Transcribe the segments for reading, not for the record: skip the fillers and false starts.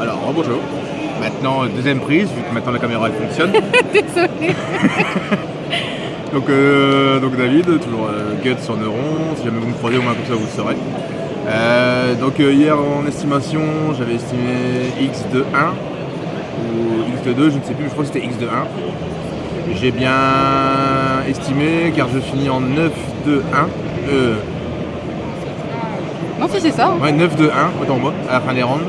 Alors, bonjour. Maintenant, deuxième prise, vu que maintenant la caméra elle fonctionne. Désolée. donc David, toujours Guts en neuron. Si jamais vous me croisez, au moins comme ça vous le saurez. Hier en estimation, j'avais estimé X de 1 ou X de 2, je ne sais plus, mais je crois que c'était X de 1. J'ai bien estimé car je finis en 9 de 1. Non, si c'est ça. Ouais, 9 de 1, autant en bas, à la fin des rounds.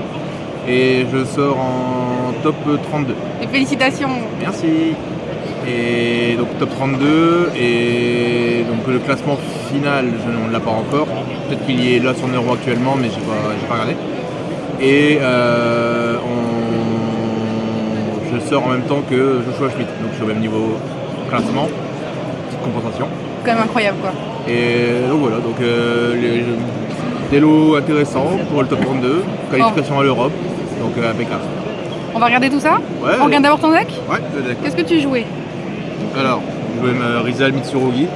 Et je sors en top 32. Et félicitations. Merci. Et donc top 32. Et donc le classement final, on ne l'a pas encore. Peut-être qu'il y est là sur Neuro actuellement, mais j'ai pas regardé. Et je sors en même temps que Joshua Schmidt. Donc je suis au même niveau classement. Petite compensation. Quand même incroyable quoi. Et donc voilà, donc des lots intéressants pour le top 32, qualification à l'Europe, donc impeccable. On va regarder tout ça. Ouais. On regarde d'abord ton deck. Ouais, le deck. Qu'est-ce que tu jouais? Alors, je jouais Rizal Mitsurugi.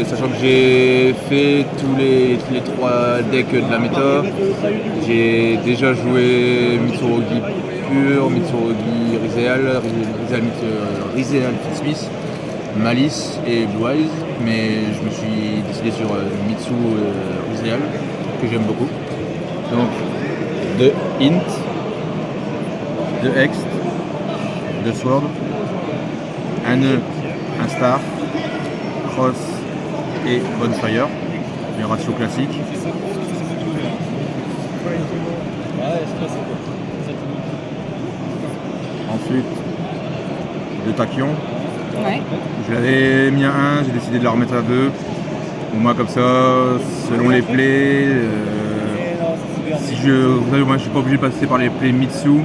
Sachant que j'ai fait tous les 3 decks de la méta, j'ai déjà joué Mitsurugi pur, Mitsurugi Rizal Smith, Malice et Blue Eyes, mais je me suis décidé sur Mitsu Rizal, que j'aime beaucoup. Donc, de Int, de Hext, de Sword, un nœud, un star, cross et bonfire, les ratios classiques. Ensuite, de tachyon. Ouais. Je l'avais mis à 1, j'ai décidé de la remettre à 2. Moi comme ça, selon les plays, vous savez, moi je suis pas obligé de passer par les plays Mitsu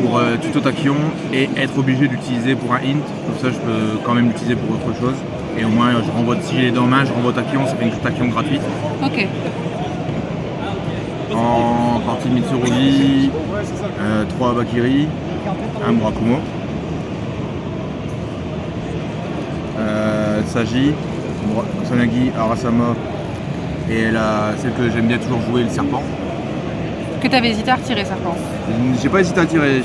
pour tuto tachyon et être obligé d'utiliser pour un int. Comme ça je peux quand même l'utiliser pour autre chose. Et au moins je renvoie, si j'ai dans main, je renvoie tachyon, ça fait une tachyon gratuite. Ok. En partie Mitsurugi, 3 Bakiri, 1 Murakumo. Saji, Kusanagi, Arasama et celle que j'aime bien toujours jouer, le serpent. Que t'avais hésité à retirer serpent. J'ai pas hésité à tirer,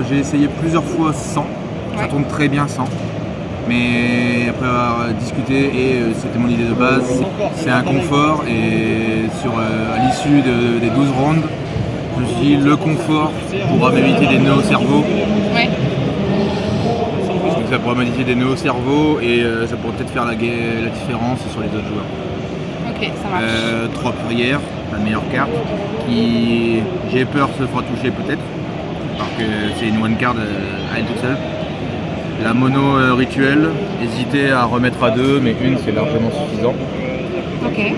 j'ai essayé plusieurs fois sans, ça tourne très bien sans. Mais après avoir discuté, et c'était mon idée de base, c'est un confort et à l'issue des 12 rounds, je me suis dit le confort pourra m'éviter des nœuds au cerveau. Ouais. Donc ça pourra m'éviter des nœuds au cerveau et ça pourrait peut-être faire la différence sur les autres joueurs. Ok, ça marche. 3 prières, la meilleure carte, qui j'ai peur se fera toucher peut-être, parce que c'est une one card à elle toute seule. La mono rituelle, hésitez à remettre à 2, mais une c'est largement suffisant. Ok.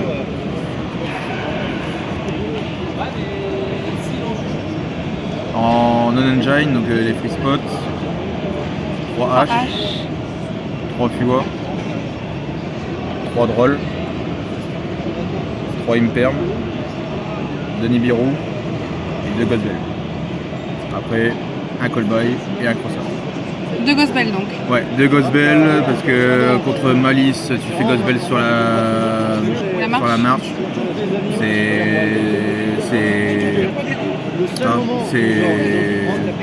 En non-engine, donc les free spots, 3 H, 3 Fua, 3 Droll, 3 Imperm, 2 Nibiru et 2 Godbell. Après, un Callby et un Crosser. 2 Gospel donc. Ouais, 2 Gospel parce que contre Malice, tu fais Gospel sur la marche.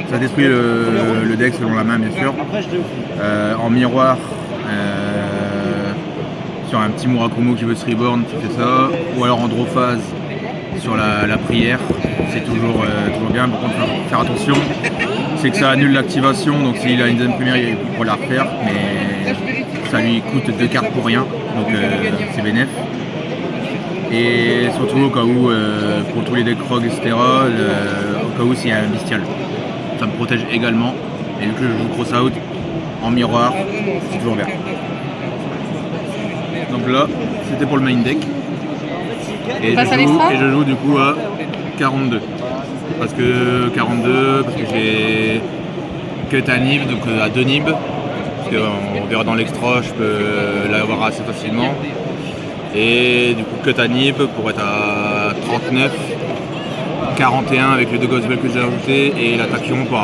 Ça détruit le deck selon la main bien sûr. En miroir, sur un petit Murakumo qui veut se reborn, tu fais ça. Ou alors en draw phase sur la prière, c'est toujours bien. Par contre, faire attention, c'est que ça annule l'activation, donc s'il a une deuxième première, il pourra la refaire, mais ça lui coûte 2 cartes pour rien, donc c'est bénéf. Et surtout au cas où, pour tous les decks rogue, etc., au cas où s'il y a un bestial. Ça me protège également, et vu que je joue cross out en miroir, c'est toujours bien. Donc là, c'était pour le main deck. Et je joue du coup à 42. Parce que j'ai cut un nib, donc à 2 nibs. Parce qu'on verra dans l'extra, je peux l'avoir assez facilement. Et du coup, cut un nib pour être à 39, 41 avec les 2 gospel que j'ai ajouté et la tachyon pour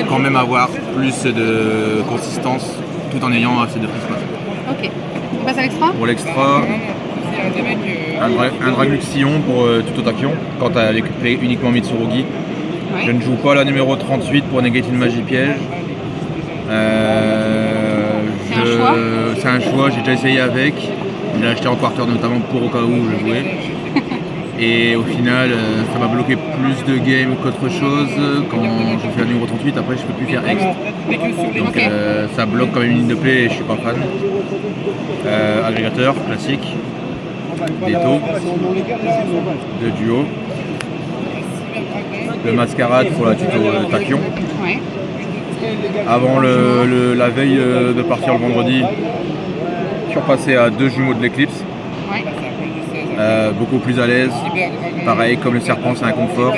quand même avoir plus de consistance tout en ayant assez de free spot. Ok. On passe à l'extra. Pour l'extra, Un Dragux Sillon pour Tutotakion, quand tu as les plays uniquement Mitsurugi. Ouais. Je ne joue pas la numéro 38 pour négater une magie piège. C'est un choix. C'est un choix, j'ai déjà essayé avec. Je l'ai acheté en quarter notamment pour au cas où je jouais. Et au final, ça m'a bloqué plus de games qu'autre chose. Quand je fais la numéro 38, après je peux plus faire extra. Donc Ok. ça bloque quand même une ligne de play et je suis pas fan. Agrégateur, classique. Des taux. De duo. Le mascarade pour la tuto Tachyon. Ouais. Avant la veille de partir le vendredi, je suis repassé à 2 jumeaux de l'éclipse. Ouais. Beaucoup plus à l'aise. Pareil, comme le serpent, c'est un confort.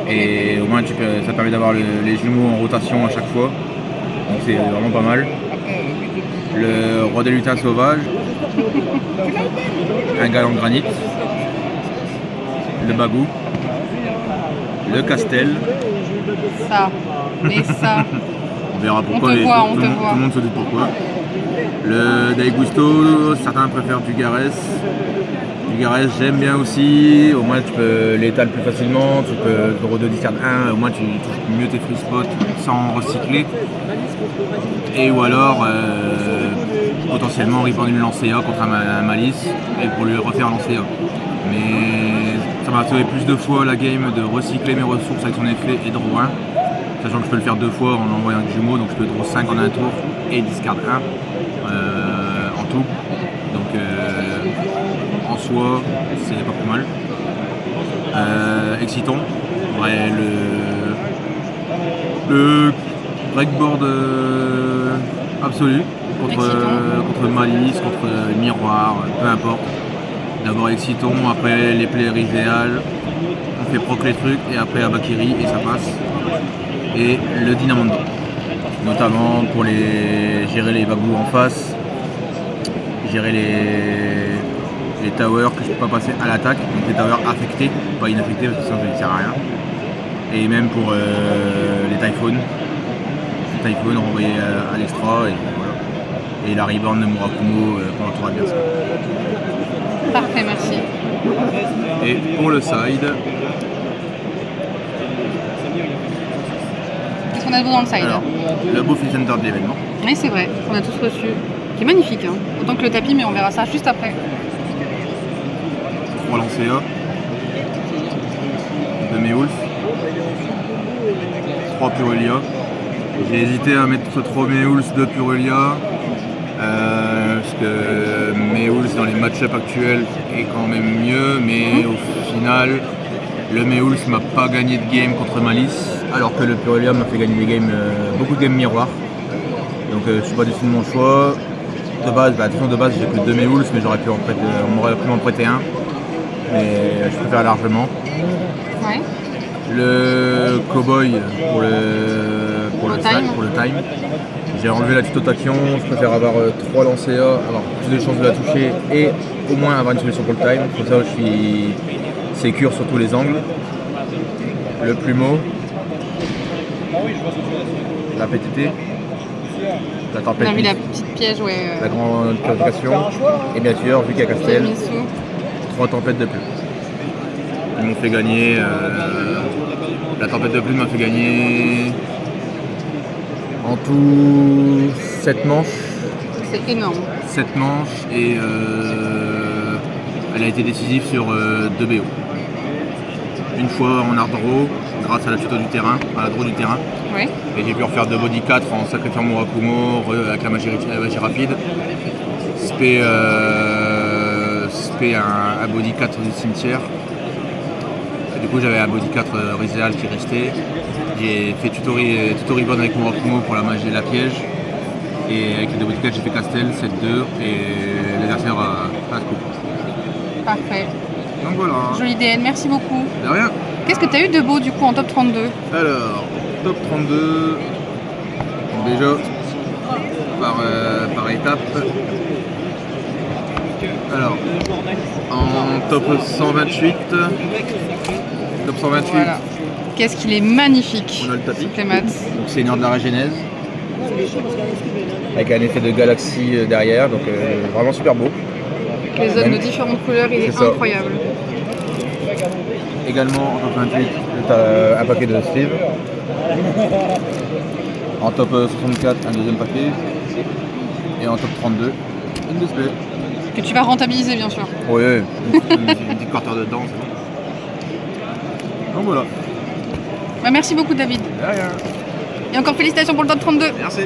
Et au moins, ça permet d'avoir les jumeaux en rotation à chaque fois. Donc c'est vraiment pas mal. Le roi des lutins sauvages. Un galant granit. Le bagou. Le castel. Ça. Et ça. On verra pourquoi. On te mais voit, tout, on tout te le monde- voit. tout le monde se doute pourquoi. Le Daigusto, certains préfèrent Dugares. Dugares, j'aime bien aussi. Au moins, tu peux l'étaler plus facilement. Tu peux Doro 2 discard 1. Au moins, tu touches mieux tes free spots sans recycler. Et ou alors, potentiellement, répandre une Lancea contre un Malice et pour lui refaire Lancea. Mais ça m'a sauvé plus de fois la game de recycler mes ressources avec son effet et draw 1. Sachant que je peux le faire 2 fois en envoyant un jumeau, donc je peux draw 5 en un tour et discard 1 en tout. Donc en soi, c'est pas plus mal. Exciton, ouais, le breakboard absolu contre Malice, contre Miroir, peu importe. D'abord Exciton, après les players idéales, on fait proc les trucs et après Abakiri et ça passe. Et le Dynamando, notamment pour gérer les bagous en face, gérer les towers que je peux pas passer à l'attaque, donc les towers affectés, pas inaffectés parce que ça ne sert à rien. Et même pour les Typhoons, renvoyés à l'extra et voilà. Et la reborn de Murakumo pendant le tour adverse. Parfait, merci. Et pour le side, Qu'est-ce qu'on a de beau dans le side? alors, le beau Field Center de l'événement. Oui, c'est vrai, on a tous reçu. Qui est magnifique, hein. Autant que le tapis, mais on verra ça juste après. 3 Lancea, 2 Meulf, 3 Purelia. J'ai hésité à mettre 3 Meulf, 2 Purelia, parce que Meulf dans les match-up actuels est quand même mieux, mais au final, le Meulf m'a pas gagné de game contre Malice, alors que le Purelia m'a fait gagner des games, beaucoup de games miroirs. Donc je suis pas du tout de mon choix. De base, j'ai que 2 Meulf, mais on m'aurait pu m'en prêter un. Mais je préfère largement. Ouais. Le Cowboy pour le time. J'ai enlevé la Tutotakion, je préfère avoir 3 Lancea, avoir plus de chances de la toucher et au moins avoir une solution pour le time. Comme ça je suis sécure sur tous les angles. Le Plumeau. La PTT. La On tempête. a vu la petite piège, ouais. La grande purification. Et bien sûr, vu qu'il y a Castel, Tiramisu. 3 tempêtes de plume. Ils m'ont fait gagner. La tempête de plume m'a fait gagner en tout 7 manches. C'est énorme. 7 manches et elle a été décisive sur 2 BO. Une fois en hard draw, grâce à la tuto du terrain, à la draw du terrain. Ouais. Et j'ai pu refaire 2 body 4 en sacrifiant Murakumo avec la magie rapide. Spé un body 4 du cimetière. Et du coup j'avais un body 4 Rizal qui restait. J'ai fait tuto reborn avec Murakumo pour la magie et la piège. Et avec les 2 body 4 j'ai fait Castel, 7-2 et l'adversaire a coup. Parfait. Donc voilà. Jolie DN, merci beaucoup. De rien. Qu'est-ce que tu as eu de beau du coup en top 32? Alors, top 32, déjà par étape. Alors, en top 128, Voilà. Qu'est-ce qu'il est magnifique, on a le tapis. Clémat. Donc Seigneur de la Régénèse, avec un effet de galaxie derrière, donc vraiment super beau. les zones Même. de différentes couleurs, il est C'est ça. incroyable. Également, en top 28, tu as un paquet de sleeves. En top 64, un deuxième paquet. Et en top 32, une display. Que tu vas rentabiliser, bien sûr. Oui, une petite quarter dedans, c'est bon. Donc voilà. Bah, merci beaucoup, David. De rien. Et encore félicitations pour le top 32. Merci.